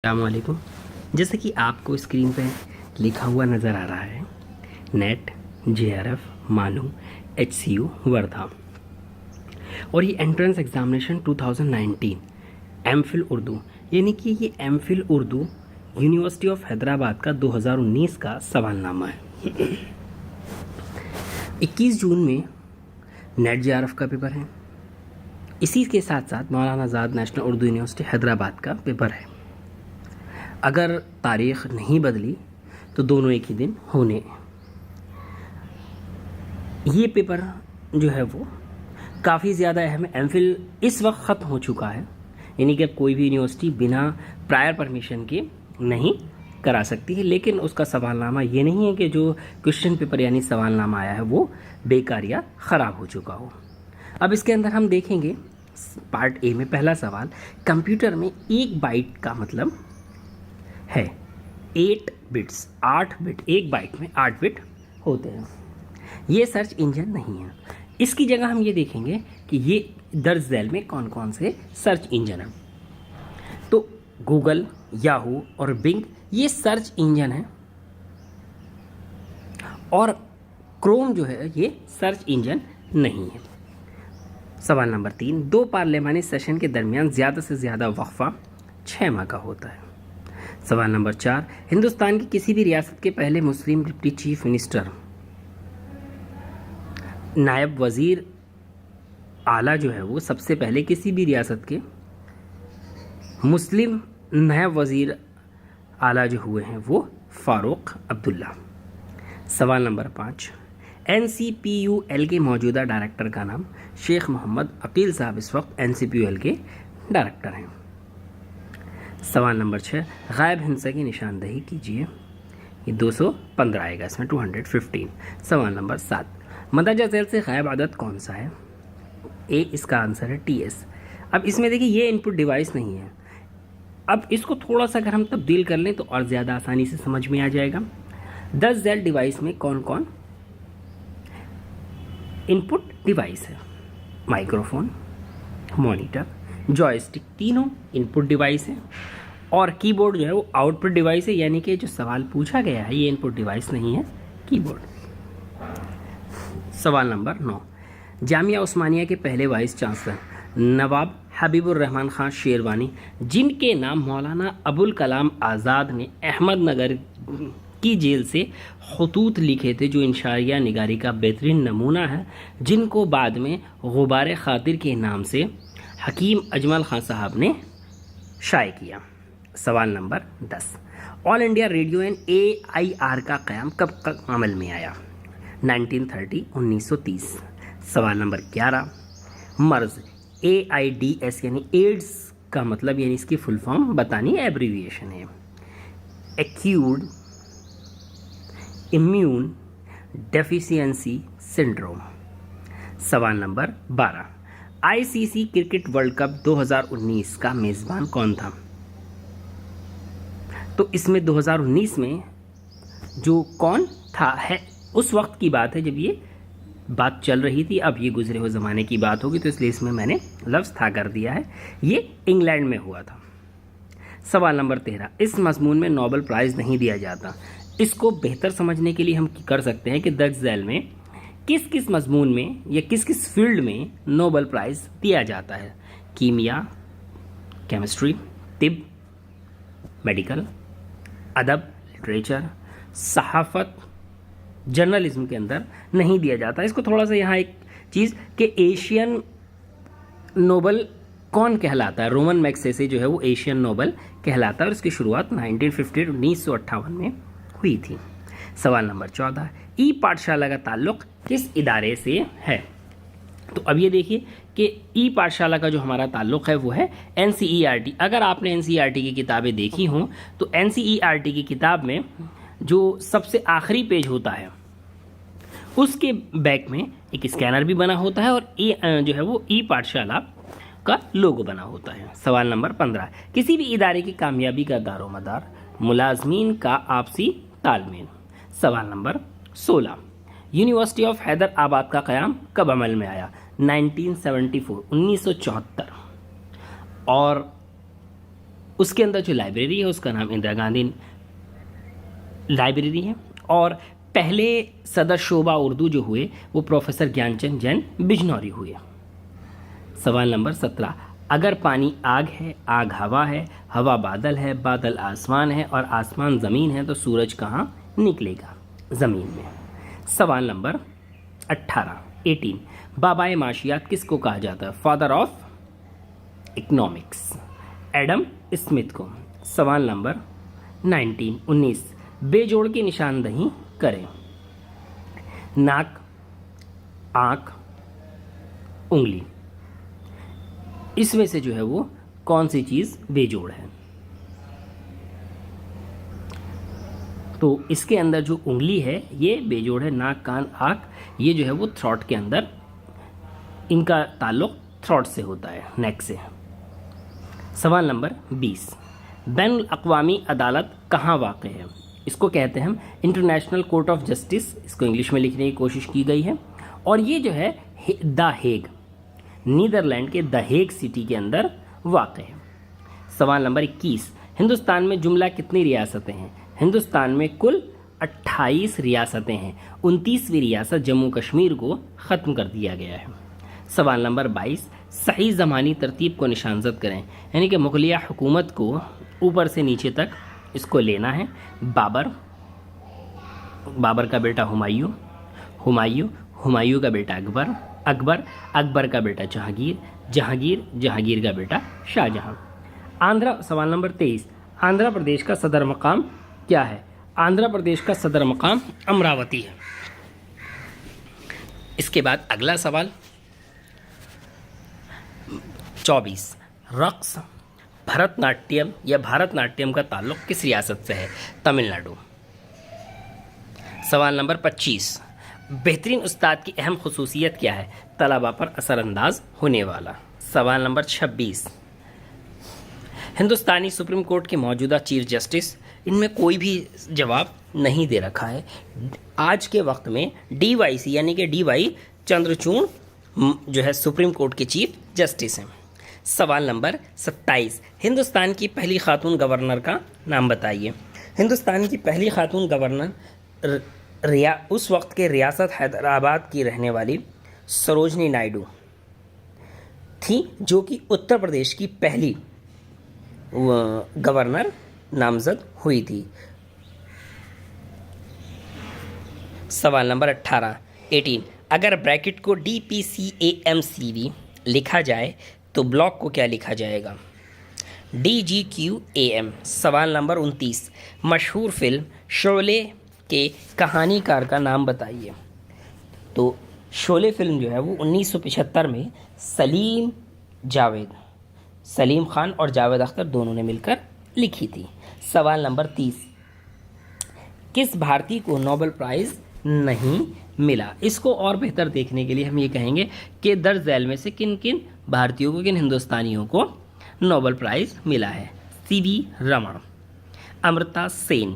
السلام علیکم. جیسا کہ آپ کو اسکرین پہ لکھا ہوا نظر آ رہا ہے، NET JRF MANUU HCU Wardha, اور یہ entrance examination 2019 MPhil Urdu, یعنی کہ یہ MPhil Urdu university of Hyderabad کا 2019 کا سوال نامہ ہے. 21 جون میں نیٹ JRF کا پیپر ہے، اسی کے ساتھ ساتھ مولانا آزاد نیشنل اردو یونیورسٹی حیدرآباد کا پیپر ہے. اگر تاریخ نہیں بدلی تو دونوں ایک ہی دن ہونے ہیں. یہ پیپر جو ہے وہ کافی زیادہ اہم ہے. ایم فل اس وقت ختم ہو چکا ہے، یعنی کہ کوئی بھی یونیورسٹی بنا پرائر پرمیشن کے نہیں کرا سکتی ہے، لیکن اس کا سوال نامہ یہ نہیں ہے کہ جو کوشچن پیپر یعنی سوال نامہ آیا ہے وہ بیکار یا خراب ہو چکا ہو. اب اس کے اندر ہم دیکھیں گے پارٹ اے میں پہلا سوال، کمپیوٹر میں ایک بائٹ کا مطلب ہے 8 بٹس، 8 بٹ، ایک بائٹ میں 8 بٹ ہوتے ہیں. یہ سرچ انجن نہیں ہے. اس کی جگہ ہم یہ دیکھیں گے کہ یہ درج ذیل میں کون کون سے سرچ انجن ہیں. تو گوگل، یاہو اور بنگ یہ سرچ انجن ہیں، اور کروم جو ہے یہ سرچ انجن نہیں ہے. سوال نمبر 3، 2 پارلیمانی سیشن کے درمیان زیادہ سے زیادہ وقفہ 6 ماہ کا ہوتا ہے. سوال نمبر 4، ہندوستان کی کسی بھی ریاست کے پہلے مسلم ڈپٹی چیف منسٹر، نائب وزیر اعلیٰ جو ہے وہ سب سے پہلے کسی بھی ریاست کے مسلم نائب وزیر اعلیٰ جو ہوئے ہیں وہ فاروق عبداللہ. سوال نمبر 5، NCPUL کے موجودہ ڈائریکٹر کا نام شیخ محمد عقیل صاحب اس وقت NCPUL کے ڈائریکٹر ہیں. سوال نمبر 6، غائب ہندسہ کی نشاندہی کیجیے. یہ 215 آئے گا، اس میں 215. سوال نمبر 7، مندرجہ ذیل سے غائب عدد کون سا ہے؟ اے اس کا آنسر ہے TS. اب اس میں دیکھیں یہ ان پٹ ڈیوائس نہیں ہے. اب اس کو تھوڑا سا اگر ہم تبدیل کر لیں تو اور زیادہ آسانی سے سمجھ میں آ جائے گا. 10 ذیل ڈیوائس میں کون کون ان پٹ ڈیوائس ہے؟ مائکروفون، مانیٹر، جوائے اسٹک، تینوں ان پٹ ڈیوائس ہیں. اور کی بورڈ جو ہے وہ آؤٹ پٹ ڈیوائس ہے، یعنی کہ جو سوال پوچھا گیا ہے یہ ان پٹ ڈیوائس نہیں ہے، کی بورڈ. سوال نمبر 9، جامعہ عثمانیہ کے پہلے وائس چانسلر نواب حبیب الرحمن خان شیروانی، جن کے نام مولانا ابوالکلام آزاد نے احمد نگر کی جیل سے خطوط لکھے تھے، جو انشائیہ نگاری کا بہترین نمونہ ہے، جن کو بعد میں غبار خاطر کے نام سے حکیم اجمل خان صاحب نے شائع کیا. سوال number 10، all India radio and AIR کا قیام کب عمل میں آیا؟ 1930، 1930. سوال نمبر 11، مرض AIDS یعنی ایڈز کا مطلب یعنی اس کی فل فارم بتانی، ایبریویشن ہے ایکیوٹ امیون ڈیفیشینسی سنڈروم. سوال number 12، ICC cricket world cup 2019 کا میزبان کون تھا؟ تو اس میں 2019 میں جو کون تھا ہے اس وقت کی بات ہے جب یہ بات چل رہی تھی. اب یہ گزرے ہوئے زمانے کی بات ہوگی تو اس لیے اس میں نے لفظ تھا کر دیا ہے. یہ انگلینڈ میں ہوا تھا. سوال نمبر 13، اس مضمون میں نوبل پرائز نہیں دیا جاتا. اس کو بہتر سمجھنے کے لیے ہم کر سکتے ہیں کہ درج ذیل میں کس کس مضمون میں یا کس کس فیلڈ میں نوبل پرائز دیا جاتا ہے. کیمیا، کیمسٹری، طب، میڈیکل، ادب، لٹریچر، صحافت، جرنلزم کے اندر نہیں دیا جاتا. اس کو تھوڑا سا یہاں ایک چیز کہ ایشین نوبل کون کہلاتا ہے؟ رومن میگسیسے جو ہے وہ ایشین نوبل کہلاتا ہے، اور اس کی شروعات 1958 میں ہوئی تھی. سوال نمبر 14، ای پاٹھشالہ کا تعلق کس ادارے سے ہے؟ تو اب یہ دیکھیے کہ ای پاٹھشالہ کا جو ہمارا تعلق ہے وہ ہے NCERT. اگر آپ نے NCERT کی کتابیں دیکھی ہوں تو NCERT کی کتاب میں جو سب سے آخری پیج ہوتا ہے اس کے بیک میں ایک اسکینر بھی بنا ہوتا ہے، اور جو ہے وہ ای پاٹھشالہ کا لوگو بنا ہوتا ہے. سوال نمبر 15، کسی بھی ادارے کی کامیابی کا دار و مدار ملازمین کا آپسی تال میل. سوال نمبر 16، یونیورسٹی آف حیدرآباد کا قیام کب عمل میں آیا؟ 1974، 1974. اور اس کے اندر جو لائبریری ہے اس کا نام اندرا گاندھی لائبریری ہے، اور پہلے صدر شعبہ اردو جو ہوئے وہ پروفیسر گیان چند جین بجنوری ہوئے۔ سوال نمبر 17، اگر پانی آگ ہے، آگ ہوا ہے، ہوا بادل ہے، بادل آسمان ہے اور آسمان زمین ہے تو سورج کہاں نکلے گا؟ زمین میں۔ سوال نمبر 18 بابائے معاشیات کس کو کہا جاتا ہے؟ Father of economics, Adam Smith کو۔ سوال نمبر 19 بے جوڑ کی نشاندہی کریں۔ ناک، آنکھ، انگلی، اس میں سے جو ہے وہ کون سی چیز بے جوڑ ہے؟ تو اس کے اندر جو انگلی ہے یہ بے جوڑ ہے، ناک، کان، آنکھ یہ جو ہے وہ تھروٹ کے اندر، ان کا تعلق تھروٹ سے ہوتا ہے، نیک سے۔ سوال نمبر 20 بین الاقوامی عدالت کہاں واقع ہے؟ اس کو کہتے ہیں ہم انٹرنیشنل کورٹ آف جسٹس، اس کو انگلش میں لکھنے کی کوشش کی گئی ہے، اور یہ جو ہے دا ہیگ، نیدرلینڈ کے دا ہیگ سٹی کے اندر واقع ہے۔ سوال نمبر 21 ہندوستان میں جملہ کتنی ریاستیں ہیں؟ ہندوستان میں کل 28 ریاستیں ہیں، 29ویں ریاست جموں کشمیر کو ختم کر دیا گیا ہے۔ سوال نمبر 22 صحیح زمانی ترتیب کو نشانزد کریں، یعنی کہ مغلیہ حکومت کو اوپر سے نیچے تک اس کو لینا ہے۔ بابر کا بیٹا ہمایوں کا بیٹا اکبر کا بیٹا جہانگیر کا بیٹا شاہجہاں۔ سوال نمبر 23 آندھرا پردیش کا صدر مقام کیا ہے؟ آندھرا پردیش کا صدر مقام امراوتی ہے۔ اس کے بعد اگلا سوال 24 رقص بھرت ناٹیم کا تعلق کس ریاست سے ہے؟ تمل ناڈو۔ سوال نمبر 25 بہترین استاد کی اہم خصوصیت کیا ہے؟ طلباء پر اثر انداز ہونے والا۔ سوال نمبر 26 ہندوستانی سپریم کورٹ کے موجودہ چیف جسٹس، ان میں کوئی بھی جواب نہیں دے رکھا ہے۔ آج کے وقت میں ڈی وائی سی یعنی کہ ڈی وائی چندرچوڑ جو ہے سپریم کورٹ کے چیف جسٹس ہیں۔ سوال نمبر 27 ہندوستان کی پہلی خاتون گورنر کا نام بتائیے۔ ہندوستان کی پہلی خاتون گورنر اس وقت کے ریاست حیدرآباد کی رہنے والی سروجنی نائیڈو تھی، جو کہ اتر پردیش کی پہلی گورنر نامزد ہوئی تھی۔ سوال نمبر 18 اگر بریکٹ کو DPCAMCV لکھا جائے تو بلاک کو کیا لکھا جائے گا؟ DGQAM۔ سوال نمبر 29 مشہور فلم شعلے کے کہانی کار کا نام بتائیے۔ تو شعلے فلم جو ہے وہ 1975 میں سلیم خان اور جاوید اختر دونوں نے مل کر لکھی تھی۔ سوال نمبر 30 کس بھارتی کو نوبل پرائز نہیں ملا؟ اس کو اور بہتر دیکھنے کے لیے ہم یہ کہیں گے کہ درج ذیل میں سے کن بھارتیوں کو، کن ہندوستانیوں کو نوبل پرائز ملا ہے؟ CV رمن، امرتا سین،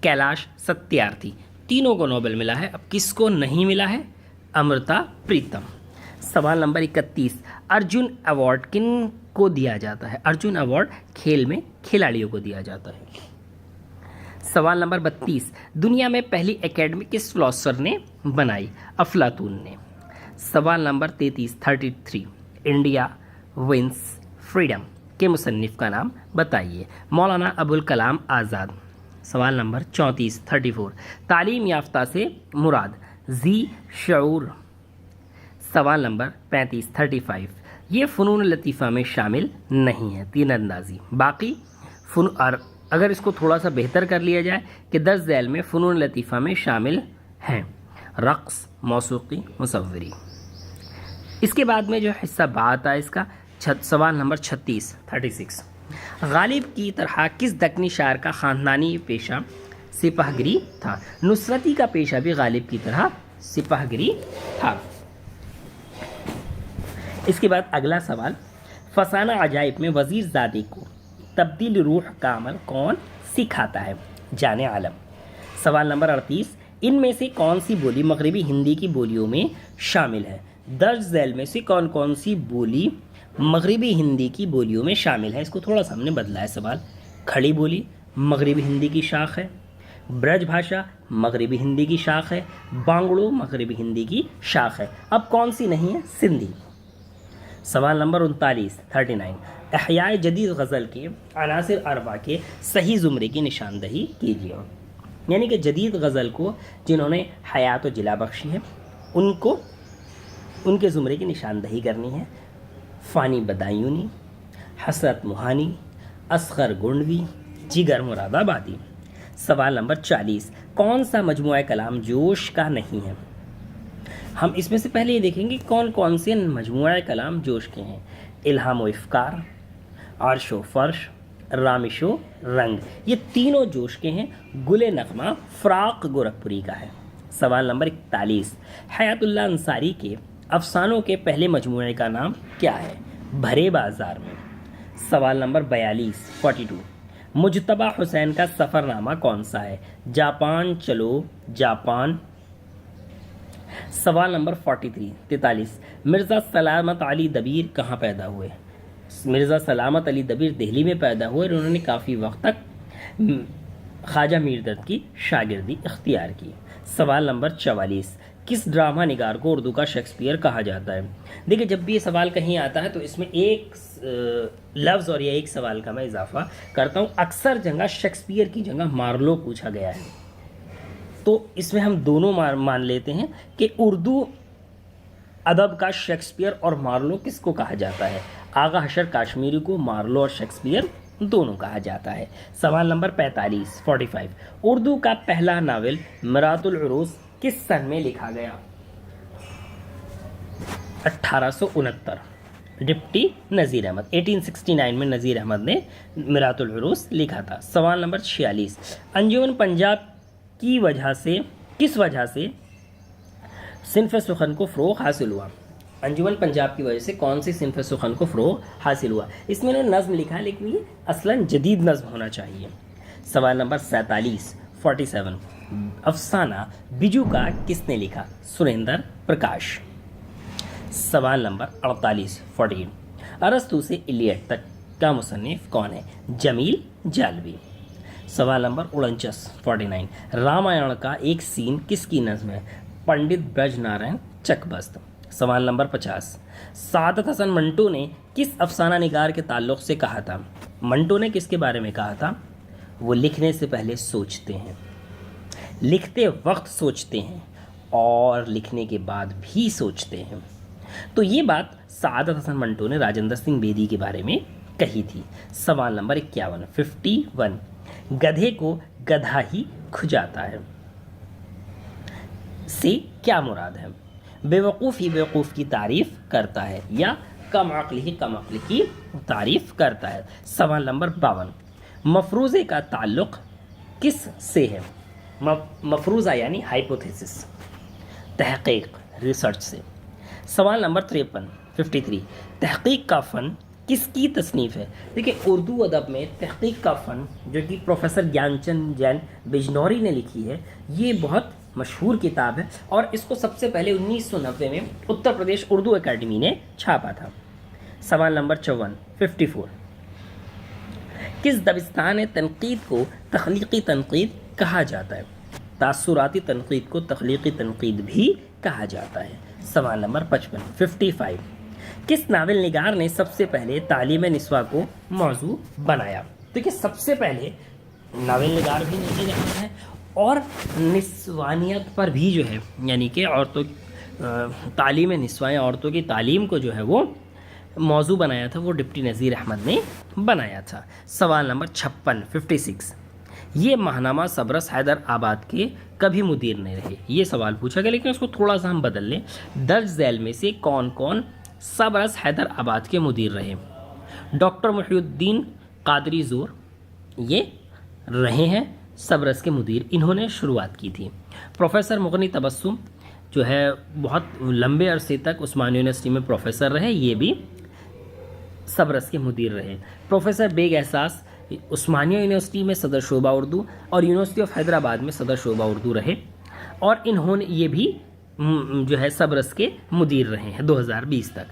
کیلاش ستیارتھی، تینوں کو نوبل ملا ہے۔ اب کس کو نہیں ملا ہے؟ امرتا پریتم۔ سوال نمبر 31 ارجن ایوارڈ کن کو دیا جاتا ہے؟ ارجن ایوارڈ کھیل میں کھلاڑیوں کو دیا جاتا ہے۔ سوال نمبر 32 دنیا میں پہلی اکیڈمی کس فلاسفر نے بنائی؟ افلاطون نے۔ سوال نمبر 33 انڈیا ونس فریڈم کے مصنف کا نام بتائیے۔ مولانا ابوالکلام آزاد۔ سوال نمبر 34 تعلیم یافتہ سے مراد ذی شعور۔ سوال نمبر 35 یہ فنون لطیفہ میں شامل نہیں ہے، تیر اندازی۔ باقی اگر اس کو تھوڑا سا بہتر کر لیا جائے کہ درج ذیل میں فنون لطیفہ میں شامل ہیں رقص، موسیقی، مصوری۔ اس کے بعد میں جو حصہ بات ہے اس کا سوال نمبر 36 غالب کی طرح کس دکنی شاعر کا خاندانی پیشہ سپاہ گری تھا؟ نصرتی کا پیشہ بھی غالب کی طرح سپاہ گری تھا۔ اس کے بعد اگلا سوال فسانہ عجائب میں وزیر زادے کو تبدیل روح کا عمل کون سکھاتا ہے؟ جان عالم۔ سوال نمبر 38 ان میں سے کون سی بولی مغربی ہندی کی بولیوں میں شامل ہے؟ درج ذیل میں سے کون سی بولی مغربی ہندی کی بولیوں میں شامل ہے. اس کو تھوڑا سا ہم نے بدلا ہے سوال. کھڑی بولی مغربی ہندی کی شاخ ہے. برج بھاشا مغربی ہندی کی شاخ ہے. بانگڑو مغربی ہندی کی شاخ ہے. اب کون سی نہیں ہے؟ سندھی. سوال نمبر 39 احیاء جدید غزل کے عناصر اربع کے صحیح زمرے کی نشاندہی کیجیے. یعنی کہ جدید غزل کو جنہوں نے حیات و جلا بخشی ہے ان کے زمرے کی نشاندہی کرنی ہے. فانی بدایونی، حسرت موہانی، اصغر گنڈوی، جگر مراد آبادی. سوال نمبر 40 کون سا مجموعہ کلام جوش کا نہیں ہے؟ ہم اس میں سے پہلے یہ دیکھیں گے کون کون سے مجموعہ کلام جوش کے ہیں. الہام و افکار، عرش و فرش، رامش و رنگ، یہ تینوں جوش کے ہیں. گل نغمہ فراق گورکھپوری کا ہے. سوال نمبر 41 حیات اللہ انصاری کے افسانوں کے پہلے مجموعے کا نام کیا ہے؟ بھرے بازار میں. سوال نمبر 42 مجتبیٰ حسین کا سفر نامہ کون سا ہے؟ جاپان چلو جاپان. سوال نمبر 43 مرزا سلامت علی دبیر کہاں پیدا ہوئے؟ مرزا سلامت علی دبیر دہلی میں پیدا ہوئے اور انہوں نے کافی وقت تک خواجہ میردرد کی شاگردی اختیار کی. سوال نمبر 44 کس ڈرامہ نگار کو اردو کا شیکسپیئر کہا جاتا ہے؟ دیکھیں جب بھی یہ سوال کہیں آتا ہے تو اس میں ایک لفظ اور یا ایک سوال کا میں اضافہ کرتا ہوں. اکثر جگہ شیکسپیئر کی جگہ مارلو پوچھا گیا ہے، تو اس میں ہم دونوں مان لیتے ہیں کہ اردو ادب کا شیکسپیئر اور مارلو کس کو کہا جاتا ہے؟ آغا حشر کاشمیری کو مارلو اور شیکسپیئر دونوں کہا جاتا ہے. سوال نمبر 45 اردو کا پہلا ناول مرات العروس کس سن میں لکھا گیا؟ 1869. ڈپٹی نذیر احمد 1869 میں نذیر احمد نے مرات العروس لکھا تھا. سوال نمبر 46 انجمن پنجاب کس وجہ سے صنف سخن کو فروغ حاصل ہوا؟ انجمن پنجاب کی وجہ سے کون سی صنف سخن کو فروغ حاصل ہوا؟ اس میں انہوں نے نظم لکھا لیکن یہ اصلاً جدید نظم ہونا چاہیے. سوال نمبر 47 افسانہ بجو کا کس نے لکھا؟ سریندر پرکاش. سوال نمبر 48 ارسطو سے ایلیٹ تک کا مصنف کون ہے؟ جمیل جالبی. سوال نمبر 49 رامائن کا ایک سین کس کی نظم ہے؟ پنڈت برج نارائن چکبست. سوال نمبر 50 سعادت حسن منٹو نے کس افسانہ نگار کے تعلق سے کہا تھا؟ منٹو نے کس کے بارے میں کہا تھا؟ وہ لکھنے سے پہلے سوچتے ہیں، لکھتے وقت سوچتے ہیں اور لکھنے کے بعد بھی سوچتے ہیں. تو یہ بات سعادت حسن منٹو نے راجندر سنگھ بیدی کے بارے میں کہی تھی. سوال نمبر 51 گدھے کو گدھا ہی کھجاتا ہے سے کیا مراد ہے؟ بے وقوف ہی بے وقوف کی تعریف کرتا ہے یا کم عقل ہی کم عقل کی تعریف کرتا ہے. سوال نمبر 52 مفروضے کا تعلق کس سے ہے؟ مفروضہ یعنی ہائپوتھیسس، تحقیق، ریسرچ سے. سوال نمبر 53 تحقیق کا فن کس کی تصنیف ہے؟ دیکھیں اردو ادب میں تحقیق کا فن جو کہ پروفیسر گیان چند جین بجنوری نے لکھی ہے، یہ بہت مشہور کتاب ہے اور اس کو سب سے پہلے 1990 میں اتر پردیش اردو اکیڈمی نے چھاپا تھا. سوال نمبر 54 کس دبستان تنقید کو تخلیقی تنقید کہا جاتا ہے؟ تاثراتی تنقید کو تخلیقی تنقید بھی کہا جاتا ہے. سوال نمبر 55 کس ناول نگار نے سب سے پہلے تعلیم نسواں کو موضوع بنایا؟ دیکھیے سب سے پہلے ناول نگار بھی نظیر احمد ہے اور نسوانیت پر بھی جو ہے یعنی کہ عورتوں تعلیم نسواں عورتوں کی تعلیم کو جو ہے وہ موضوع بنایا تھا، وہ ڈپٹی نذیر احمد نے بنایا تھا. سوال نمبر 56 یہ ماہنامہ صبرس حیدر آباد کے کبھی مدیر نہیں رہے؟ یہ سوال پوچھا گیا لیکن اس کو تھوڑا سا ہم بدل لیں. درج ذیل میں سے کون کون صبرس حیدر آباد کے مدیر رہے؟ ڈاکٹر محی الدین قادری زور یہ رہے ہیں صبرس کے مدیر، انہوں نے شروعات کی تھی. پروفیسر مغنی تبسم جو ہے بہت لمبے عرصے تک عثمانیہ یونیورسٹی میں پروفیسر رہے، یہ بھی صبرس کے مدیر رہے. پروفیسر بیگ احساس عثمانیہ یونیورسٹی میں صدر شعبہ اردو اور یونیورسٹی آف حیدرآباد میں صدر شعبہ اردو رہے اور انہوں نے یہ بھی جو ہے صبرس کے مدیر رہے ہیں 2020 تک.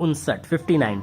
59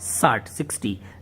60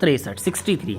63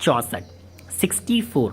64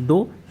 2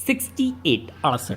68